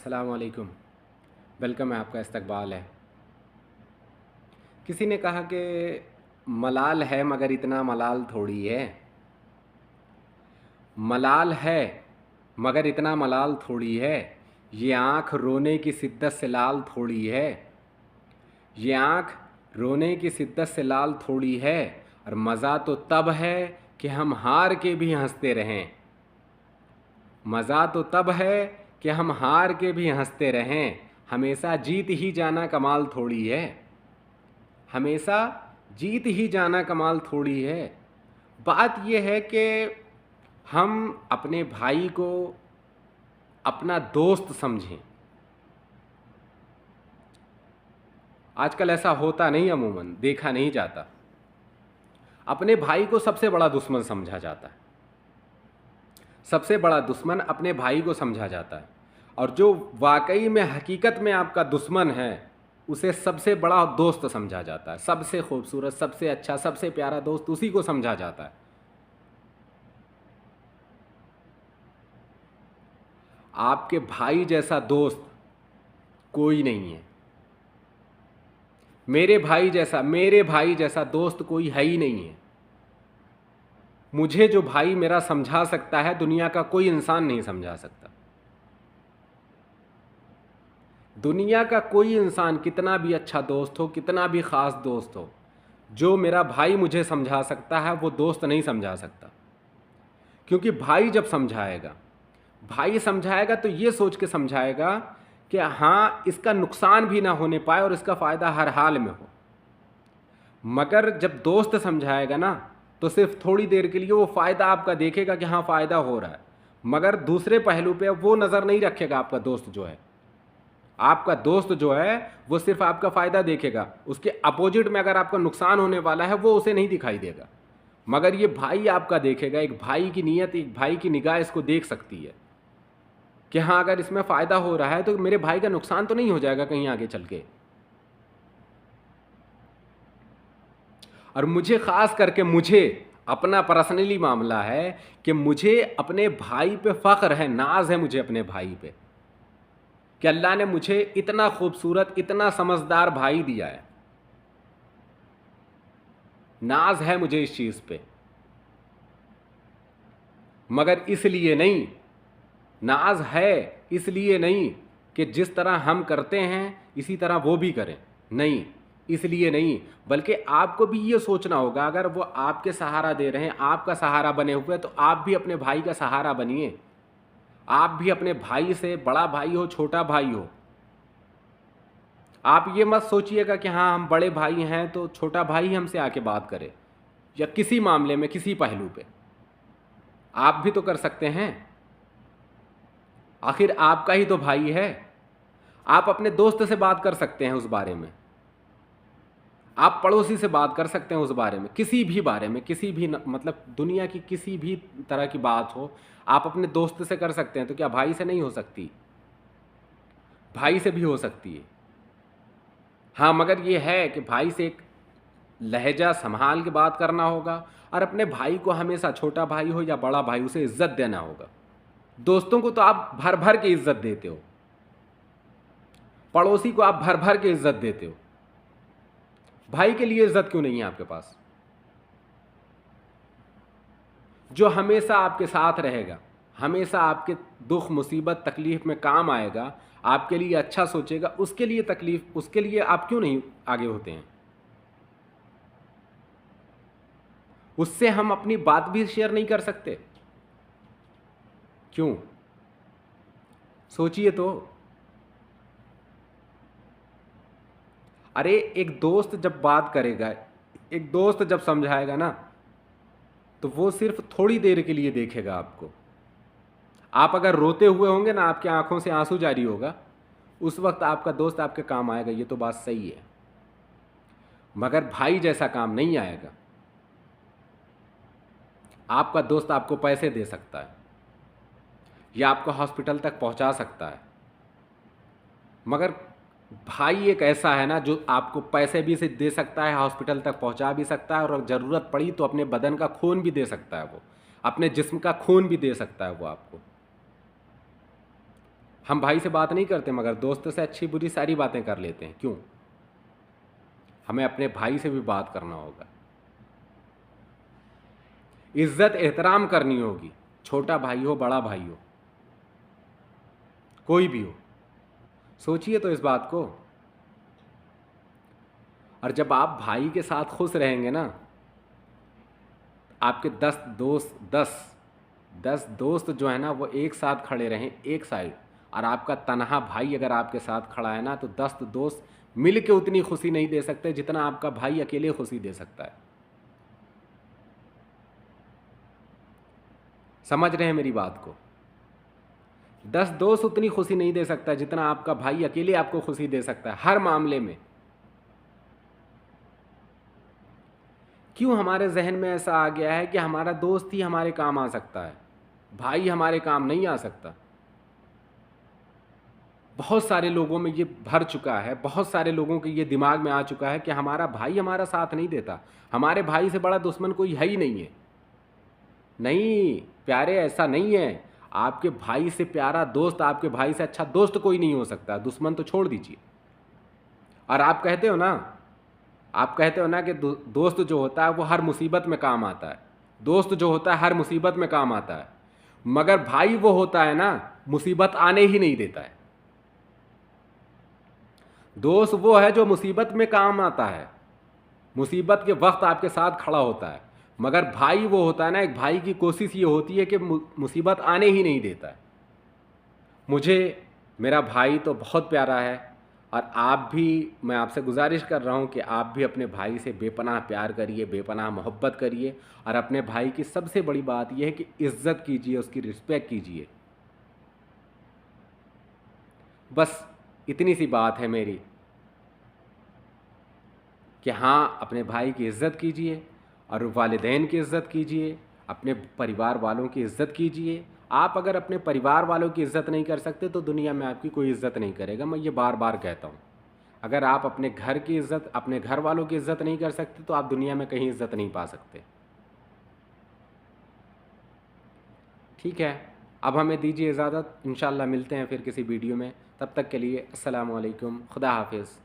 अस्सलाम वालेकुम। वेलकम है, आपका इस्तकबाल है। किसी ने कहा कि मलाल है मगर इतना मलाल थोड़ी है। मलाल है मगर इतना मलाल थोड़ी है। ये आँख रोने की शिद्दत से लाल थोड़ी है। ये आँख रोने की शिद्दत से लाल थोड़ी है। और मज़ा तो तब है कि हम हार के भी हंसते रहें। मज़ा तो तब है कि हम हार के भी हंसते रहें। हमेशा जीत ही जाना कमाल थोड़ी है। हमेशा जीत ही जाना कमाल थोड़ी है। बात यह है कि हम अपने भाई को अपना दोस्त समझें। आजकल ऐसा होता नहीं, अमूमन देखा नहीं जाता। अपने भाई को सबसे बड़ा दुश्मन समझा जाता है। सबसे बड़ा दुश्मन अपने भाई को समझा जाता है। और जो वाकई में हकीकत में आपका दुश्मन है उसे सबसे बड़ा दोस्त समझा जाता है। सबसे खूबसूरत, सबसे अच्छा, सबसे प्यारा दोस्त उसी को समझा जाता है। आपके भाई जैसा दोस्त कोई नहीं है। मेरे भाई जैसा दोस्त कोई है ही नहीं है। मुझे जो भाई मेरा समझा सकता है दुनिया का कोई इंसान नहीं समझा सकता। दुनिया का कोई इंसान कितना भी अच्छा दोस्त हो, कितना भी ख़ास दोस्त हो, जो मेरा भाई मुझे समझा सकता है वो दोस्त नहीं समझा सकता। क्योंकि भाई समझाएगा तो ये सोच के समझाएगा कि हाँ, इसका नुकसान भी ना होने पाए और इसका फ़ायदा हर हाल में हो। मगर जब दोस्त समझाएगा ना तो सिर्फ थोड़ी देर के लिए वो फ़ायदा आपका देखेगा कि हाँ, फ़ायदा हो रहा है, मगर दूसरे पहलू पे वो नज़र नहीं रखेगा। आपका दोस्त जो है वो सिर्फ आपका फ़ायदा देखेगा। उसके अपोजिट में अगर आपका नुकसान होने वाला है वो उसे नहीं दिखाई देगा। मगर ये भाई आपका देखेगा। एक भाई की नीयत, एक भाई की निगाह इसको देख सकती है कि हाँ, अगर इसमें फ़ायदा हो रहा है तो मेरे भाई का नुकसान तो नहीं हो जाएगा कहीं आगे चल के। और मुझे ख़ास करके, मुझे अपना पर्सनली मामला है कि मुझे अपने भाई पे फ़ख्र है, नाज है मुझे अपने भाई पे कि अल्लाह ने मुझे इतना खूबसूरत, इतना समझदार भाई दिया है। नाज है मुझे इस चीज़ पे। मगर इसलिए नहीं, नाज है इसलिए नहीं कि जिस तरह हम करते हैं इसी तरह वो भी करें। नहीं, इसलिए नहीं, बल्कि आपको भी ये सोचना होगा, अगर वो आपके सहारा दे रहे हैं, आपका सहारा बने हुए, तो आप भी अपने भाई का सहारा बनिए। आप भी अपने भाई से, बड़ा भाई हो छोटा भाई हो, आप ये मत सोचिएगा कि हाँ, हम बड़े भाई हैं तो छोटा भाई हमसे आके बात करे, या किसी मामले में किसी पहलू पे आप भी तो कर सकते हैं। आखिर आपका ही तो भाई है। आप अपने दोस्त से बात कर सकते हैं उस बारे में, आप पड़ोसी से बात कर सकते हैं उस बारे में, किसी भी बारे में, किसी भी मतलब दुनिया की किसी भी तरह की बात हो आप अपने दोस्त से कर सकते हैं। तो क्या भाई से नहीं हो सकती? भाई से भी हो सकती है। हाँ, मगर ये है कि भाई से एक लहजा संभाल के बात करना होगा, और अपने भाई को हमेशा, छोटा भाई हो या बड़ा भाई, उसे इज्जत देना होगा। दोस्तों को तो आप भर भर के इज्जत देते हो, पड़ोसी को आप भर भर के इज्जत देते हो, भाई के लिए इज्जत क्यों नहीं है आपके पास? जो हमेशा आपके साथ रहेगा, हमेशा आपके दुख, मुसीबत, तकलीफ में काम आएगा, आपके लिए अच्छा सोचेगा, उसके लिए तकलीफ, उसके लिए आप क्यों नहीं आगे होते हैं? उससे हम अपनी बात भी शेयर नहीं कर सकते? क्यों? सोचिए तो। अरे, एक दोस्त जब बात करेगा, एक दोस्त जब समझाएगा ना, तो वो सिर्फ थोड़ी देर के लिए देखेगा आपको। आप अगर रोते हुए होंगे ना, आपकी आंखों से आंसू जारी होगा, उस वक्त आपका दोस्त आपके काम आएगा, ये तो बात सही है। मगर भाई जैसा काम नहीं आएगा। आपका दोस्त आपको पैसे दे सकता है या आपको हॉस्पिटल तक पहुंचा सकता है, मगर भाई एक ऐसा है ना जो आपको पैसे भी से दे सकता है, हॉस्पिटल तक पहुंचा भी सकता है, और ज़रूरत पड़ी तो अपने बदन का खून भी दे सकता है। वो अपने जिस्म का खून भी दे सकता है वो आपको। हम भाई से बात नहीं करते मगर दोस्त से अच्छी बुरी सारी बातें कर लेते हैं। क्यों? हमें अपने भाई से भी बात करना होगा, इज्जत एहतराम करनी होगी। छोटा भाई हो, बड़ा भाई हो, कोई भी हो, सोचिए तो इस बात को। और जब आप भाई के साथ खुश रहेंगे ना, आपके 10 दोस्त जो है ना वो एक साथ खड़े रहें एक साइड, और आपका तनहा भाई अगर आपके साथ खड़ा है ना, तो 10 दोस्त मिल के उतनी खुशी नहीं दे सकते जितना आपका भाई अकेले खुशी दे सकता है। समझ रहे हैं मेरी बात को? 10 दोस्त उतनी खुशी नहीं दे सकता जितना आपका भाई अकेले आपको खुशी दे सकता है हर मामले में। क्यों हमारे जहन में ऐसा आ गया है कि हमारा दोस्त ही हमारे काम आ सकता है, भाई हमारे काम नहीं आ सकता? बहुत सारे लोगों में ये भर चुका है, बहुत सारे लोगों के ये दिमाग में आ चुका है कि हमारा भाई हमारा साथ नहीं देता, हमारे भाई से बड़ा दुश्मन कोई है ही नहीं है। नहीं प्यारे, ऐसा नहीं है। आपके भाई से प्यारा दोस्त, आपके भाई से अच्छा दोस्त कोई नहीं हो सकता, दुश्मन तो छोड़ दीजिए। और आप कहते हो ना कि दोस्त जो होता है वो हर मुसीबत में काम आता है। दोस्त जो होता है हर मुसीबत में काम आता है, मगर भाई वो होता है ना मुसीबत आने ही नहीं देता है। दोस्त वो है जो मुसीबत में काम आता है, मुसीबत के वक्त आपके साथ खड़ा होता है, मगर भाई वो होता है ना, एक भाई की कोशिश ये होती है कि मुसीबत आने ही नहीं देता है। मुझे मेरा भाई तो बहुत प्यारा है, और आप भी, मैं आपसे गुजारिश कर रहा हूँ कि आप भी अपने भाई से बेपनाह प्यार करिए, बेपनाह मोहब्बत करिए। और अपने भाई की सबसे बड़ी बात यह है कि इज़्ज़त कीजिए, उसकी रिस्पेक्ट कीजिए। बस इतनी सी बात है मेरी कि हाँ, अपने भाई की इज़्ज़त कीजिए और वालिदैन की इज़्ज़त कीजिए, अपने परिवार वालों की इज़्ज़त कीजिए। आप अगर अपने परिवार वालों की इज़्ज़त नहीं कर सकते तो दुनिया में आपकी कोई इज़्ज़त नहीं करेगा, मैं ये बार बार कहता हूँ। अगर आप अपने घर की इज़्ज़त, अपने घर वालों की इज़्ज़त नहीं कर सकते तो आप दुनिया में कहीं इज़्ज़त नहीं पा सकते। ठीक है, अब हमें दीजिए इजाज़त, इंशाअल्लाह मिलते हैं फिर किसी वीडियो में। तब तक के लिए अस्सलामु अलैकुम, खुदा हाफिज़।